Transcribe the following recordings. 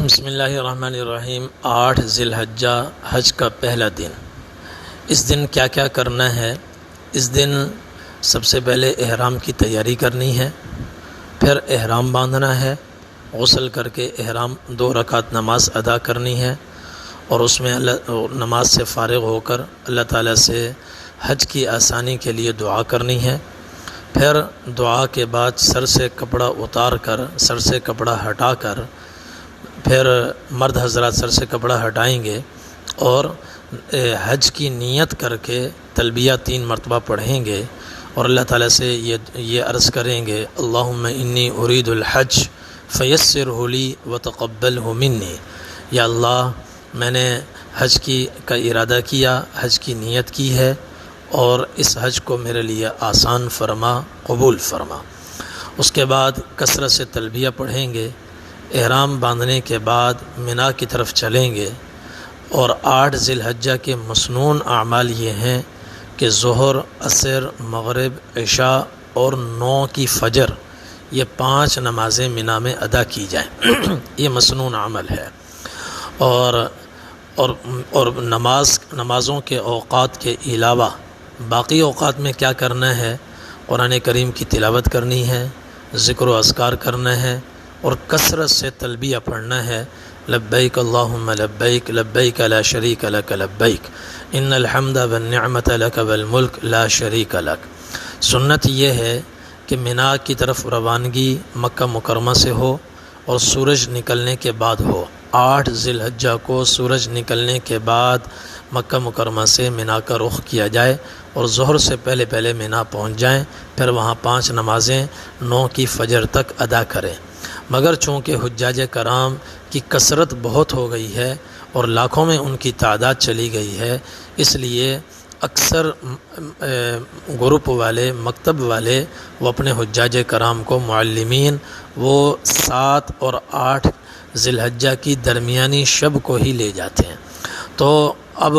بسم اللہ الرحمن الرحیم۔ 8 ذی الحجہ حج کا پہلا دن۔ اس دن کیا کیا کرنا ہے؟ اس دن سب سے پہلے احرام کی تیاری کرنی ہے، پھر احرام باندھنا ہے، غسل کر کے احرام 2 رکعت نماز ادا کرنی ہے، اور اس میں نماز سے فارغ ہو کر اللہ تعالیٰ سے حج کی آسانی کے لیے دعا کرنی ہے۔ پھر دعا کے بعد سر سے کپڑا اتار کر، سر سے کپڑا ہٹا کر، پھر مرد حضرات سر سے کپڑا ہٹائیں گے اور حج کی نیت کر کے تلبیہ 3 مرتبہ پڑھیں گے، اور اللہ تعالیٰ سے یہ عرض کریں گے، اللہم انی ارید الحج فیسرہ لی وتقبلہ منی۔ یا اللہ، میں نے حج کا ارادہ کیا، حج کی نیت کی ہے، اور اس حج کو میرے لیے آسان فرما، قبول فرما۔ اس کے بعد کثرت سے تلبیہ پڑھیں گے، احرام باندھنے کے بعد منا کی طرف چلیں گے، اور 8 ذی الحجہ کے مسنون اعمال یہ ہیں کہ ظہر، عصر، مغرب، عشاء اور 9 کی فجر، یہ 5 نمازیں منا میں ادا کی جائیں۔ یہ مسنون عمل ہے۔ اور نمازوں کے اوقات کے علاوہ باقی اوقات میں کیا کرنا ہے؟ قرآن کریم کی تلاوت کرنی ہے، ذکر و اذکار کرنا ہے، اور کثرت سے تلبیہ پڑھنا ہے، لبیک اللہم لبیک، لبیک لا شریک لک لبیک، ان الحمد والنعمت لک والملک لا شریک لک۔ سنت یہ ہے کہ منا کی طرف روانگی مکہ مکرمہ سے ہو اور سورج نکلنے کے بعد ہو۔ 8 ذی الحجہ کو سورج نکلنے کے بعد مکہ مکرمہ سے منا کا رخ کیا جائے، اور ظہر سے پہلے منا پہنچ جائیں، پھر وہاں 5 نمازیں 9 کی فجر تک ادا کریں۔ مگر چونکہ حجاج کرام کی کثرت بہت ہو گئی ہے اور لاکھوں میں ان کی تعداد چلی گئی ہے، اس لیے اکثر گروپ والے، مکتب والے، وہ اپنے حجاج کرام کو معلمین، وہ 7 اور 8 ذی الحجہ کی درمیانی شب کو ہی لے جاتے ہیں۔ تو اب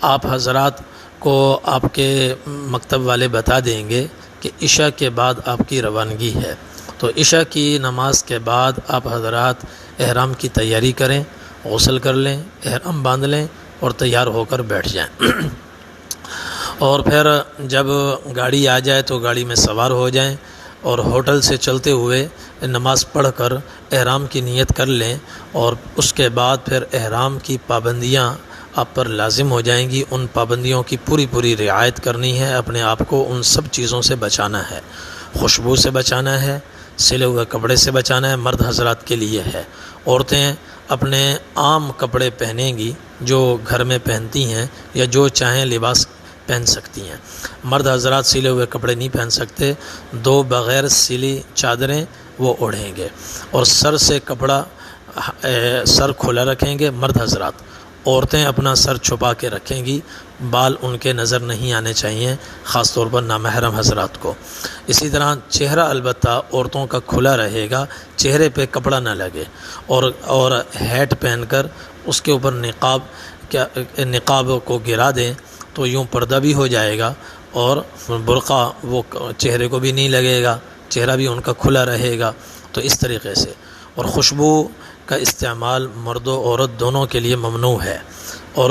آپ حضرات کو آپ کے مکتب والے بتا دیں گے کہ عشاء کے بعد آپ کی روانگی ہے، تو عشاء کی نماز کے بعد آپ حضرات احرام کی تیاری کریں، غسل کر لیں، احرام باندھ لیں اور تیار ہو کر بیٹھ جائیں۔ اور پھر جب گاڑی آ جائے تو گاڑی میں سوار ہو جائیں، اور ہوٹل سے چلتے ہوئے نماز پڑھ کر احرام کی نیت کر لیں، اور اس کے بعد پھر احرام کی پابندیاں آپ پر لازم ہو جائیں گی۔ ان پابندیوں کی پوری رعایت کرنی ہے، اپنے آپ کو ان سب چیزوں سے بچانا ہے۔ خوشبو سے بچانا ہے، سلے ہوئے کپڑے سے بچانا ہے، مرد حضرات کے لیے ہے۔ عورتیں اپنے عام کپڑے پہنیں گی جو گھر میں پہنتی ہیں، یا جو چاہیں لباس پہن سکتی ہیں۔ مرد حضرات سلے ہوئے کپڑے نہیں پہن سکتے، 2 بغیر سلی چادریں وہ اوڑھیں گے، اور سر سے کپڑا سر کھلا رکھیں گے مرد حضرات۔ عورتیں اپنا سر چھپا کے رکھیں گی، بال ان کے نظر نہیں آنے چاہیے، خاص طور پر نامحرم حضرات کو۔ اسی طرح چہرہ البتہ عورتوں کا کھلا رہے گا، چہرے پہ کپڑا نہ لگے، اور ہیٹ پہن کر اس کے اوپر نقاب کو گرا دیں تو یوں پردہ بھی ہو جائے گا، اور برقع وہ چہرے کو بھی نہیں لگے گا، چہرہ بھی ان کا کھلا رہے گا۔ تو اس طریقے سے، اور خوشبو کا استعمال مرد و عورت دونوں کے لیے ممنوع ہے، اور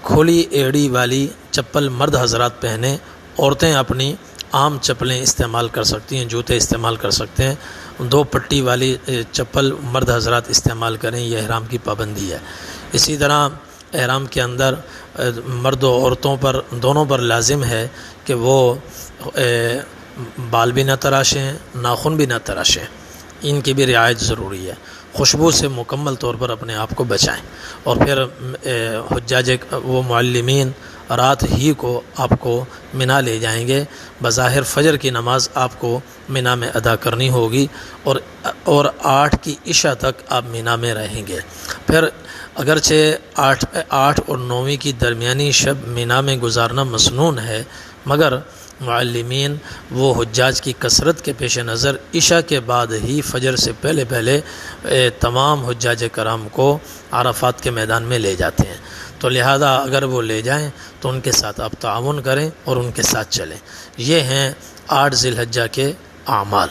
کھلی ایڑی والی چپل مرد حضرات پہنیں، عورتیں اپنی عام چپلیں استعمال کر سکتی ہیں، جوتے استعمال کر سکتے ہیں۔ 2 پٹی والی چپل مرد حضرات استعمال کریں، یہ احرام کی پابندی ہے۔ اسی طرح احرام کے اندر مرد و عورتوں پر دونوں پر لازم ہے کہ وہ بال بھی نہ تراشیں، ناخن بھی نہ تراشیں، ان کی بھی رعایت ضروری ہے۔ خوشبو سے مکمل طور پر اپنے آپ کو بچائیں، اور پھر حجاج وہ معلمین رات ہی کو آپ کو منا لے جائیں گے۔ بظاہر فجر کی نماز آپ کو منا میں ادا کرنی ہوگی، اور 8 کی عشاء تک آپ منا میں رہیں گے۔ پھر اگرچہ 8 اور 9 کی درمیانی شب منا میں گزارنا مسنون ہے، مگر معلمین وہ حجاج کی کثرت کے پیش نظر عشاء کے بعد ہی فجر سے پہلے تمام حجاج کرام کو عرفات کے میدان میں لے جاتے ہیں۔ تو لہذا اگر وہ لے جائیں تو ان کے ساتھ آپ تعاون کریں اور ان کے ساتھ چلیں۔ یہ ہیں 8 ذی الحجہ کے اعمال۔